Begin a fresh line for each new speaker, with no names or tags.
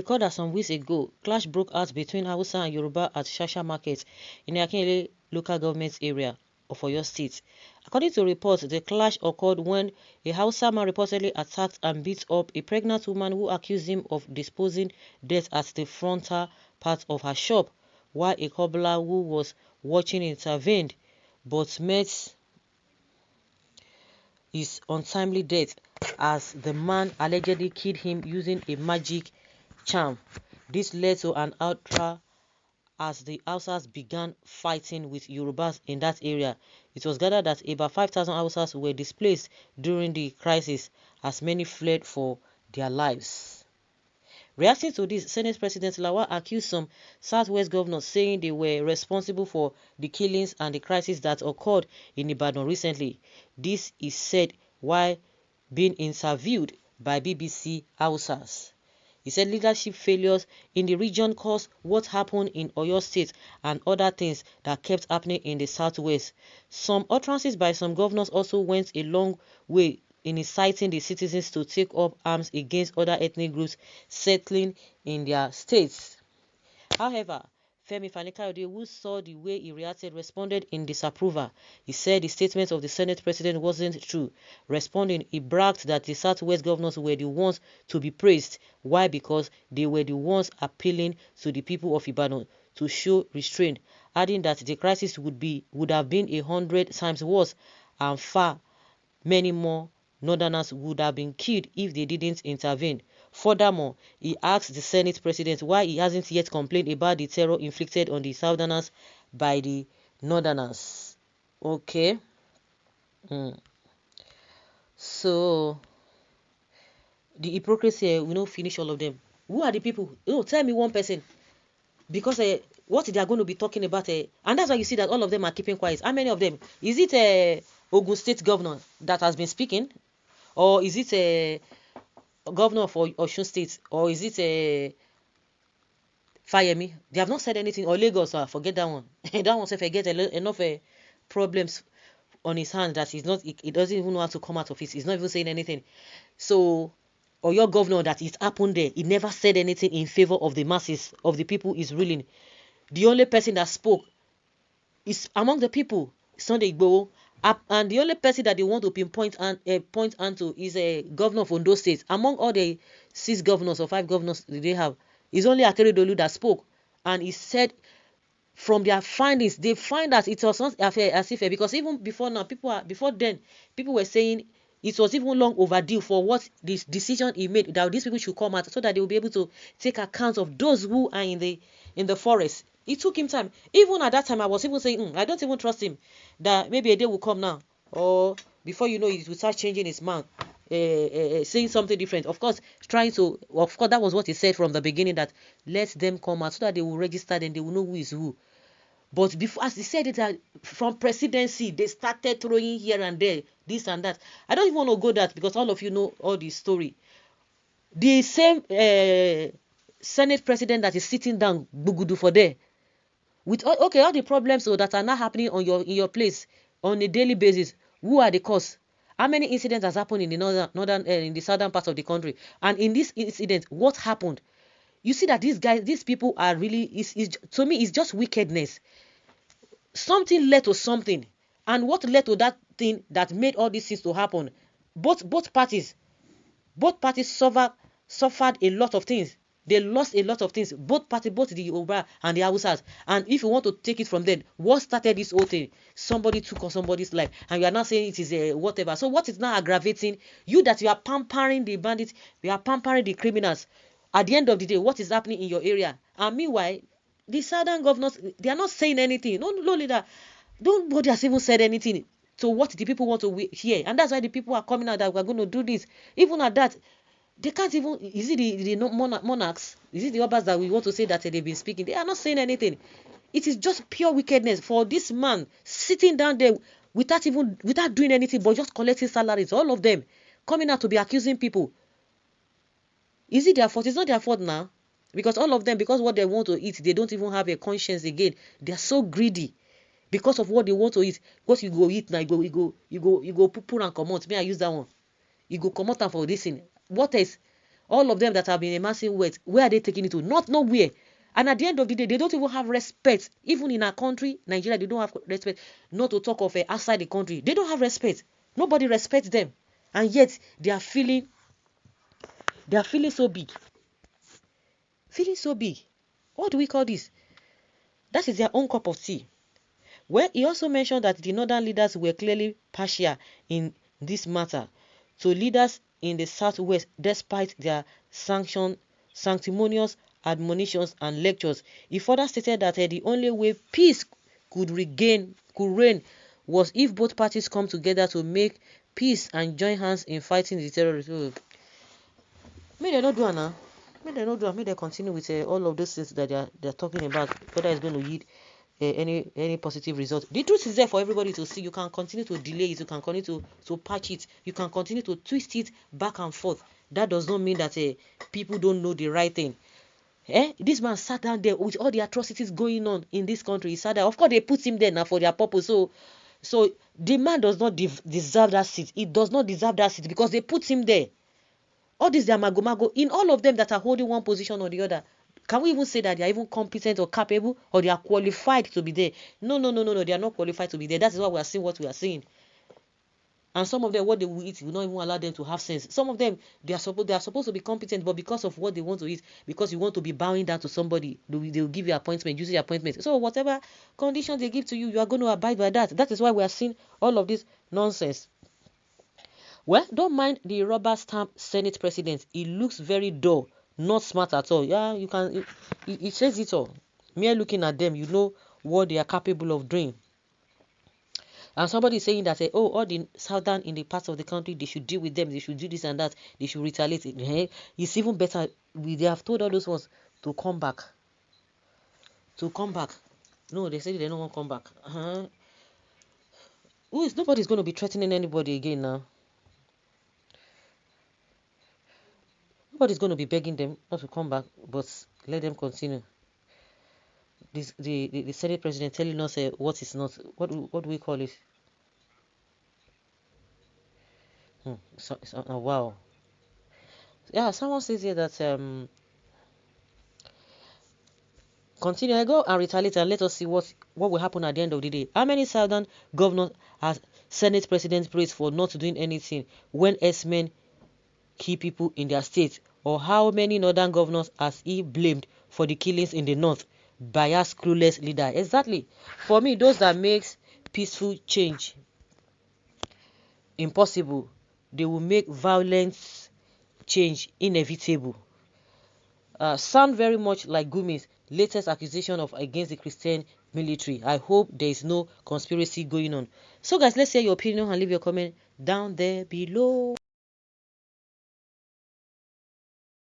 recall that some weeks ago, clash broke out between Hausa and Yoruba at Shasha Market in the Akinyele local government area of Oyo State. According to reports, the clash occurred when a Hausa man reportedly attacked and beat up a pregnant woman who accused him of disposing death at the frontal part of her shop, while a cobbler who was watching intervened but met his untimely death as the man allegedly killed him using a magic charm. This led to an outcry as the Hausas began fighting with Yorubas in that area. It was gathered that about 5,000 Hausas were displaced during the crisis as many fled for their lives. Reacting to this, Senate President Lawal accused some Southwest governors, saying they were responsible for the killings and the crisis that occurred in Ibadan recently. This is said while being interviewed by BBC Hausas. He said leadership failures in the region caused what happened in Oyo State and other things that kept happening in the Southwest. Some utterances by some governors also went a long way in inciting the citizens to take up arms against other ethnic groups settling in their states. However, KAYODE, who saw the way he reacted, responded in disapproval. He said the statement of the Senate President wasn't true. Responding, he bragged that the Southwest governors were the ones to be praised. Why? Because they were the ones appealing to the people of Ibadan to show restraint, adding that the crisis would have been 100 times worse and far many more Northerners would have been killed if they didn't intervene. Furthermore, he asked the Senate President why he hasn't yet complained about the terror inflicted on the Southerners by the Northerners. Okay. So, the hypocrisy, we don't finish all of them. Who are the people? Tell me one person. Because what they are going to be talking about, and that's why you see that all of them are keeping quiet. How many of them? Is it Ogun State governor that has been speaking? Or is it a governor for Osun State? Or is it Fayemi? They have not said anything. Or Lagos, forget that one. That one, if I get enough problems on his hands that he doesn't even know how to come out of it. He's not even saying anything. So, or your governor that it happened there, he never said anything in favor of the masses, of the people he's ruling. The only person that spoke is among the people, Sunday Igboho. And the only person that they want to pinpoint and point onto is a governor of Ondo State. Among all the 6 governors or 5 governors they have, it's only Akeredolu that spoke, and he said from their findings they find that it was not as if because even before now before then people were saying it was even long overdue for what this decision he made, that these people should come out so that they will be able to take account of those who are in the forest. It took him time. Even at that time, I was even saying, I don't even trust him. That maybe a day will come now. Or before you know it, will start changing his mind. Saying something different. Of course, that was what he said from the beginning, that let them come out so that they will register and they will know who is who. But before, as he said it, that from presidency, they started throwing here and there, this and that. I don't even want to go that because all of you know all the story. The same Senate president that is sitting down, Bugudu for there, with all the problems that are now happening in your place on a daily basis, who are the cause? How many incidents has happened in the in the southern part of the country? And in this incident, what happened? You see that these people are really, to me, it's just wickedness. Something led to something, and what led to that thing that made all these things to happen? Both parties suffered a lot of things. They lost a lot of things. Both parties, both the Yoruba and the Hausas. And if you want to take it from them, what started this whole thing? Somebody took on somebody's life, and you are now saying it is whatever. So what is now aggravating you, that you are pampering the bandits, you are pampering the criminals? At the end of the day, what is happening in your area? And meanwhile, the southern governors, they are not saying anything. No leader, nobody has even said anything to what the people want to hear. And that's why the people are coming out that we are going to do this. Even at that, they can't even, is it the monarchs? Is it the Obas that we want to say that they've been speaking? They are not saying anything. It is just pure wickedness for this man sitting down there without doing anything but just collecting salaries. All of them coming out to be accusing people. Is it their fault? It's not their fault now. Because all of them, because what they want to eat, they don't even have a conscience again. They are so greedy because of what they want to eat. What you go eat now, you go poo and come out. May I use that one? You go come out for this thing. What else? All of them that have been amassing wealth, where are they taking it to? Not nowhere. And at the end of the day, they don't even have respect. Even in our country, Nigeria, they don't have respect. Not to talk of outside the country. They don't have respect. Nobody respects them. And yet, they are feeling so big. Feeling so big. What do we call this? That is their own cup of tea. Well, he also mentioned that the northern leaders were clearly partial in this matter to leaders in the southwest, despite their sanctimonious admonitions and lectures. He further stated that the only way peace could reign was if both parties come together to make peace and join hands in fighting the terrorists. May they not do it now. May they not do it. May they continue with all of those things that they're talking about, whether it's going to yield any positive result. The truth is there for everybody to see. You can continue to delay it, you can continue to patch it, you can continue to twist it back and forth. That does not mean that people don't know the right thing. This man sat down there with all the atrocities going on in this country. He sat there. Of course, they put him there now for their purpose. So the man does not deserve that seat. He does not deserve that seat because they put him there. All these, they are mago. In all of them that are holding one position or the other, can we even say that they are even competent or capable or they are qualified to be there? No. They are not qualified to be there. That is why we are seeing what we are seeing. And some of them, what they will eat will not even allow them to have sense. Some of them, they are supposed to be competent, but because of what they want to eat, because you want to be bowing down to somebody, they will give you appointment, usually appointment. So whatever conditions they give to you, you are going to abide by that. That is why we are seeing all of this nonsense. Well, don't mind the rubber stamp Senate president. He looks very dull, not smart at all. Yeah, you can. It says it all. Mere looking at them, you know what they are capable of doing. And somebody is saying that, all the southern in the parts of the country, they should deal with them. They should do this and that. They should retaliate. It's even better. They have told all those ones to come back. To come back. No, they say they don't want to come back. Nobody's going to be threatening anybody again now. Nobody's going to be begging them not to come back, but let them continue. The Senate president telling us what is not. What do we call it? Wow. Yeah, someone says here that continue. I go and retaliate and let us see what will happen at the end of the day. How many southern governors has Senate president praised for not doing anything when S-men key people in their state? Or how many northern governors has he blamed for the killings in the north? Biased, clueless leader. Exactly. For me, those that makes peaceful change impossible, they will make violence change inevitable. Sound very much like Gumi's latest accusation against the Christian military. I hope there is no conspiracy going on. So guys, let's hear your opinion and leave your comment down there below.